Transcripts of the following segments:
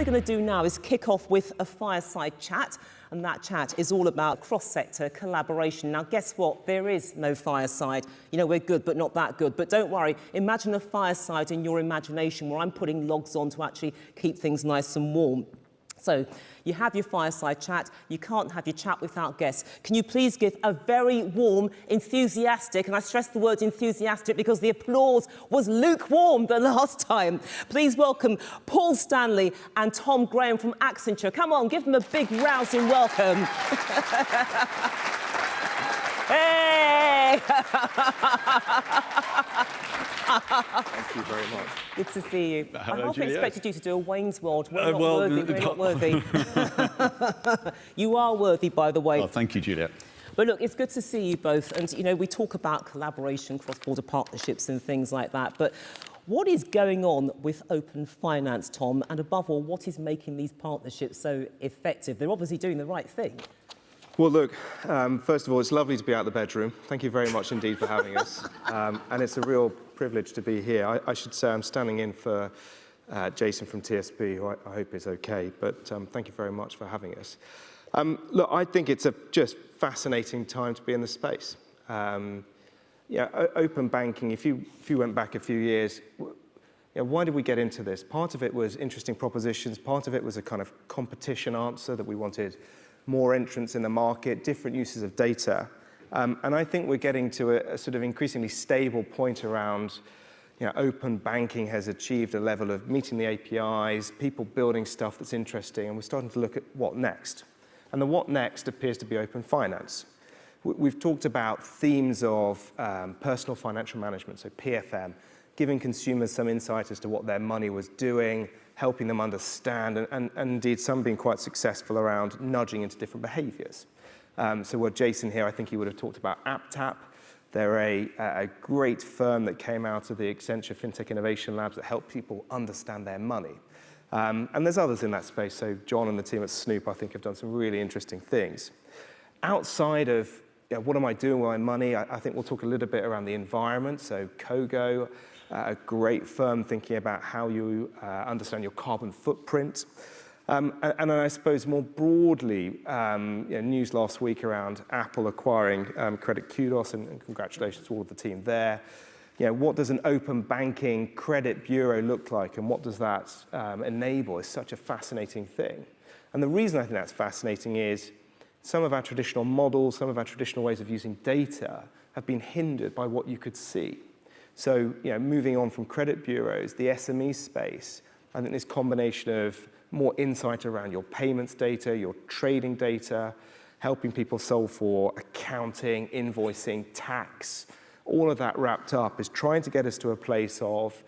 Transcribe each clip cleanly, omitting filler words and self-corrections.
we're going to do now is kick off with a fireside chat, and that chat is all about cross-sector collaboration. Now, guess what? There is no fireside. You know, we're good, but not that good. But don't worry, imagine a fireside in your imagination where I'm putting logs on to actually keep things nice and warm. So you have your fireside chat. You can't have your chat without guests. Can you please give a very warm, enthusiastic, and I stress the word enthusiastic because the applause was lukewarm the last time. Please welcome Paul Stanley and Tom Graham from Accenture. Come on, give them a big rousing welcome. Hey! Thank you very much. Good to see you. Hello, I half Juliet. expected you to do a Wayne's World. We're not worthy. You are worthy, by the way. Oh, thank you, Juliet. But look, it's good to see you both. And, you know, we talk about collaboration, cross-border partnerships and things like that. But what is going on with open finance, Tom? And above all, what is making these partnerships so effective? They're obviously doing the right thing. Well, look, first of all, it's lovely to be out of the bedroom. Thank you very much indeed for having us. And it's a real privilege to be here. I should say I'm standing in for Jason from TSB, who I hope is okay. But thank you very much for having us. Look, I think it's a just fascinating time to be in the space. Yeah, open banking, if you went back a few years, why did we get into this? Part of it was interesting propositions. Part of it was a kind of competition answer that we wanted more entrants in the market, different uses of data. And I think we're getting to a sort of increasingly stable point around, open banking has achieved a level of meeting the APIs, people building stuff that's interesting, and we're starting to look at what next. And the what next appears to be open finance. We've talked about themes of personal financial management, so PFM, giving consumers some insight as to what their money was doing, helping them understand, and indeed some being quite successful around nudging into different behaviours. So where Jason here, I think he would have talked about AppTap. They're a great firm that came out of the Accenture FinTech Innovation Labs that help people understand their money. And there's others in that space. So John and the team at Snoop, I think, have done some really interesting things. Outside of what am I doing with my money, I think we'll talk a little bit around the environment. So Kogo, a great firm thinking about how you understand your carbon footprint. And I suppose more broadly, news last week around Apple acquiring Credit Kudos, and congratulations to all of the team there. What does an open banking credit bureau look like, and what does that enable is such a fascinating thing. And the reason I think that's fascinating is some of our traditional models, some of our traditional ways of using data have been hindered by what you could see. So, moving on from credit bureaus, the SME space, I think this combination of more insight around your payments data, your trading data, helping people solve for accounting, invoicing, tax, all of that wrapped up is trying to get us to a place of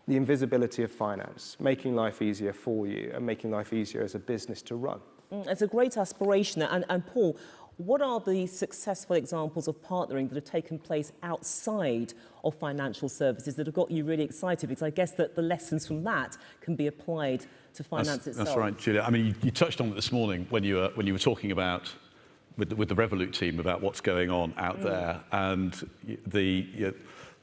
the invisibility of finance, making life easier for you and making life easier as a business to run. It's a great aspiration. And Paul, what are the successful examples of partnering that have taken place outside of financial services that have got you really excited? Because I guess that the lessons from that can be applied to finance itself. That's right, Julia. I mean, you touched on it this morning when you were talking about with the Revolut team about what's going on out there, and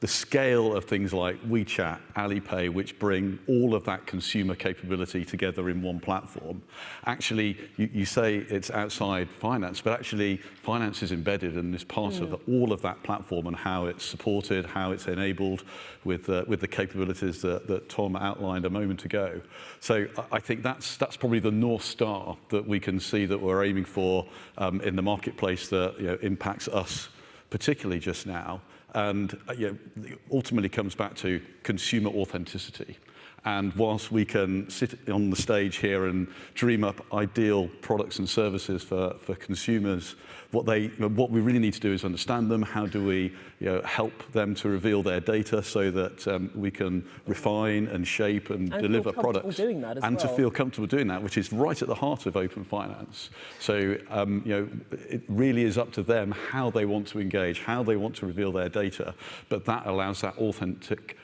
the scale of things like WeChat, Alipay, which bring all of that consumer capability together in one platform. Actually, you say it's outside finance, but actually finance is embedded and is part of all of that platform and how it's supported, how it's enabled with the capabilities that Tom outlined a moment ago. So I think that's probably the North Star that we can see that we're aiming for in the marketplace that impacts us particularly just now. And ultimately comes back to consumer authenticity. And whilst we can sit on the stage here and dream up ideal products and services for consumers, what we really need to do is understand them. How do we help them to reveal their data so that we can refine and shape and deliver products, doing that as and well. to feel comfortable doing that, which is right at the heart of open finance. So it really is up to them how they want to engage, how they want to reveal their data, but that allows that authentic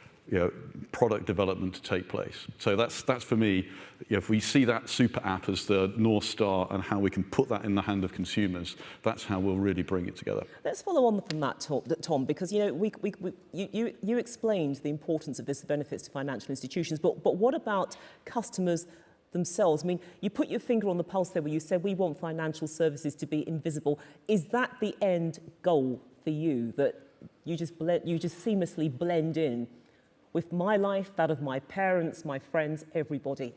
product development to take place. So that's for me, if we see that super app as the North Star and how we can put that in the hand of consumers, that's how we'll really bring it together. Let's follow on from that, Tom, because you explained the importance of this benefits to financial institutions, but what about customers themselves. I mean, you put your finger on the pulse there where you said we want financial services to be invisible. Is that the end goal for you, that you just seamlessly blend in with my life, that of my parents, my friends, everybody?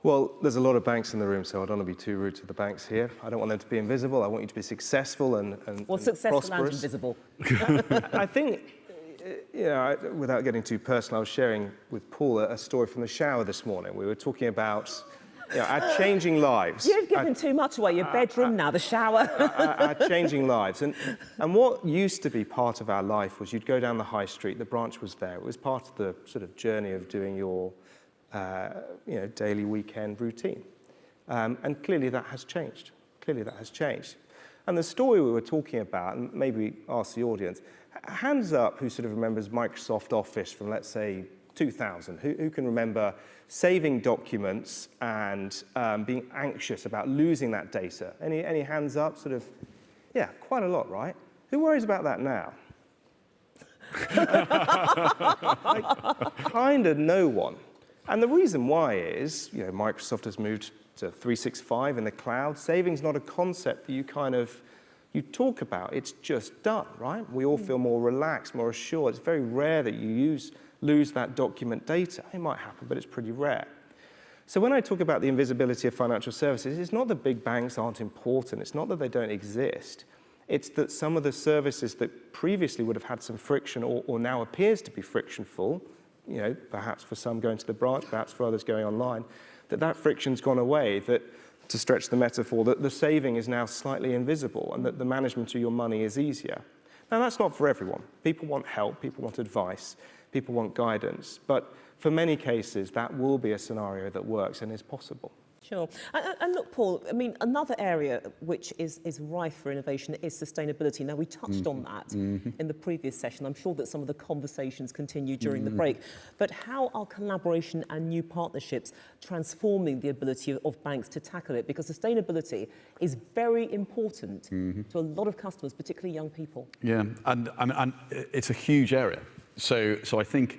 Well, there's a lot of banks in the room, so I don't want to be too rude to the banks here. I don't want them to be invisible. I want you to be successful and successful prosperous. and invisible. I think, without getting too personal, I was sharing with Paul a story from the shower this morning. We were talking about our changing lives. You've given too much away. Your bedroom, now the shower. Our changing lives. And what used to be part of our life was you'd go down the high street, the branch was there. It was part of the sort of journey of doing your daily weekend routine. And clearly that has changed. And the story we were talking about, and maybe ask the audience, hands up who sort of remembers Microsoft Office from, let's say, 2000. Who can remember saving documents and being anxious about losing that data? Any hands up? Sort of, yeah, quite a lot, right? Who worries about that now? Kind of no one. And the reason why is, Microsoft has moved to 365 in the cloud. Saving's not a concept that you talk about. It's just done, right? We all feel more relaxed, more assured. It's very rare that you lose that document data. It might happen, but it's pretty rare. So when I talk about the invisibility of financial services, it's not that big banks aren't important. It's not that they don't exist. It's that some of the services that previously would have had some friction or now appears to be frictionful, perhaps for some going to the branch, perhaps for others going online, that friction's gone away, that, to stretch the metaphor, that the saving is now slightly invisible and that the management of your money is easier. Now, that's not for everyone. People want help, people want advice, people want guidance, but for many cases, that will be a scenario that works and is possible. Sure. And look, Paul, I mean, another area which is rife for innovation is sustainability. Now, we touched on that in the previous session. I'm sure that some of the conversations continue during the break. But how are collaboration and new partnerships transforming the ability of banks to tackle it? Because sustainability is very important to a lot of customers, particularly young people. Yeah, and it's a huge area. So I think,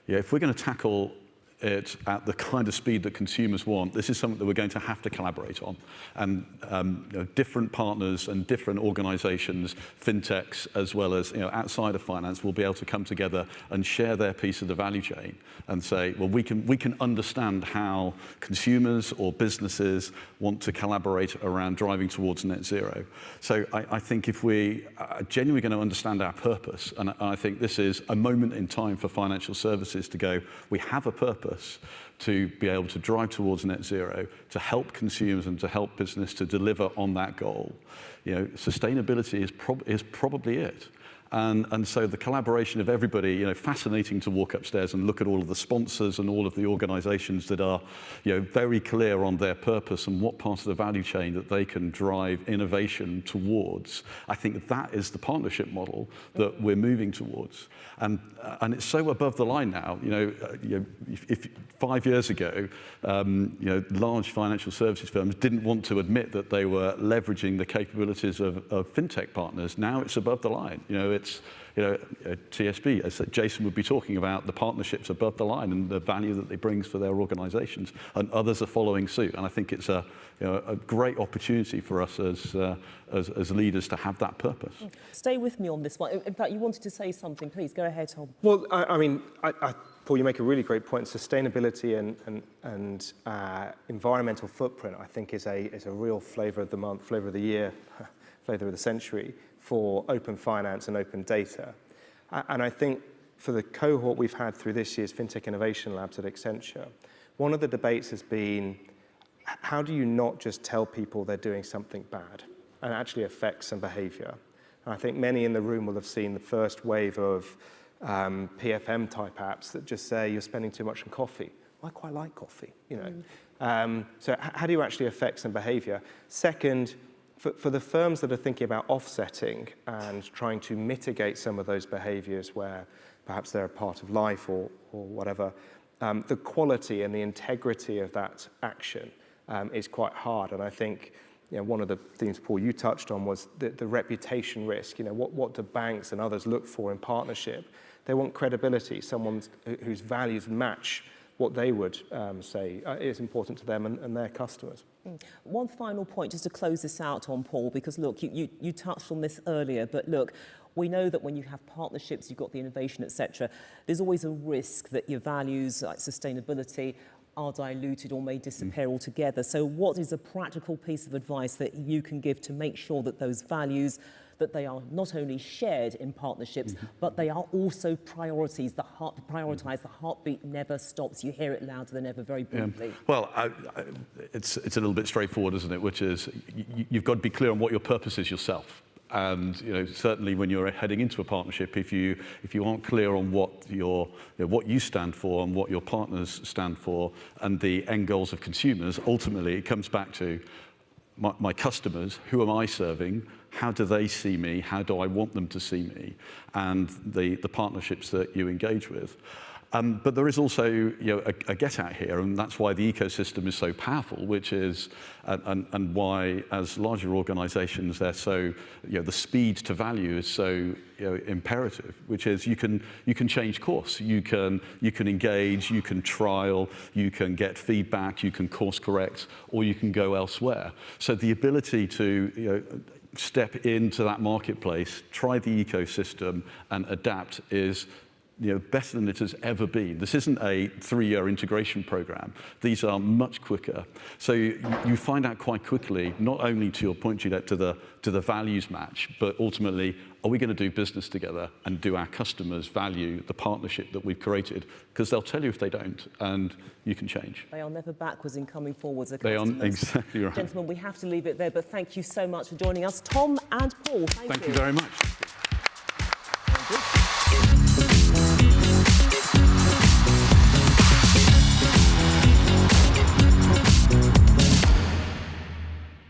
if we're going to tackle it at the kind of speed that consumers want, this is something that we're going to have to collaborate on. And different partners and different organisations, fintechs as well as outside of finance, will be able to come together and share their piece of the value chain and say, well, we can understand how consumers or businesses want to collaborate around driving towards net zero. So I think if we are genuinely going to understand our purpose, and I think this is a moment in time for financial services to go, we have a purpose to be able to drive towards net zero, to help consumers and to help business to deliver on that goal. Sustainability is probably it. And so the collaboration of everybody, fascinating to walk upstairs and look at all of the sponsors and all of the organisations that are, very clear on their purpose and what part of the value chain that they can drive innovation towards. I think that is the partnership model that we're moving towards. And it's so above the line now. If 5 years ago, large financial services firms didn't want to admit that they were leveraging the capabilities of fintech partners. Now it's above the line. It's TSB, as Jason would be talking about, the partnerships above the line and the value that they brings for their organisations, and others are following suit. And I think it's a great opportunity for us as leaders to have that purpose. Stay with me on this one. In fact, you wanted to say something. Please go ahead, Tom. Well, Paul, you make a really great point. Sustainability and environmental footprint, I think, is a real flavour of the month, flavour of the year, flavour of the century for open finance and open data. And I think for the cohort we've had through this year's FinTech Innovation Labs at Accenture, one of the debates has been, how do you not just tell people they're doing something bad and actually affect some behaviour? And I think many in the room will have seen the first wave of PFM type apps that just say you're spending too much on coffee. Well, I quite like coffee, So how do you actually affect some behaviour? Second, for the firms that are thinking about offsetting and trying to mitigate some of those behaviours where perhaps they're a part of life or whatever, the quality and the integrity of that action is quite hard. And I think one of the themes, Paul, you touched on was the reputation risk. What do banks and others look for in partnership? They want credibility, someone whose values match what they would say is important to them and their customers. One final point, just to close this out on, Paul, because look, you touched on this earlier, but look, we know that when you have partnerships, you've got the innovation, etc. There's always a risk that your values, like sustainability, are diluted or may disappear altogether. So what is a practical piece of advice that you can give to make sure that those values, that they are not only shared in partnerships, but they are also priorities, prioritised, the heartbeat never stops. You hear it louder than ever, very briefly. Well, it's a little bit straightforward, isn't it? Which is, you've got to be clear on what your purpose is yourself. And certainly when you're heading into a partnership, if you aren't clear on what you stand for and what your partners stand for and the end goals of consumers, ultimately it comes back to my customers. Who am I serving? How do they see me? How do I want them to see me? And the partnerships that you engage with. But there is also a get out here, and that's why the ecosystem is so powerful, which is and why as larger organizations they're so the speed to value is so imperative, which is you can change course, you can engage, you can trial, you can get feedback, you can course correct, or you can go elsewhere. So the ability to step into that marketplace, try the ecosystem and adapt is better than it has ever been. This isn't a 3-year integration program. These are much quicker. So you find out quite quickly, not only to your point, Juliette, to the values match, but ultimately, are we going to do business together and do our customers value the partnership that we've created? Because they'll tell you if they don't, and you can change. They are never backwards in coming forwards. They are exactly right. Gentlemen, we have to leave it there, but thank you so much for joining us. Tom and Paul, thank you. Thank you very much.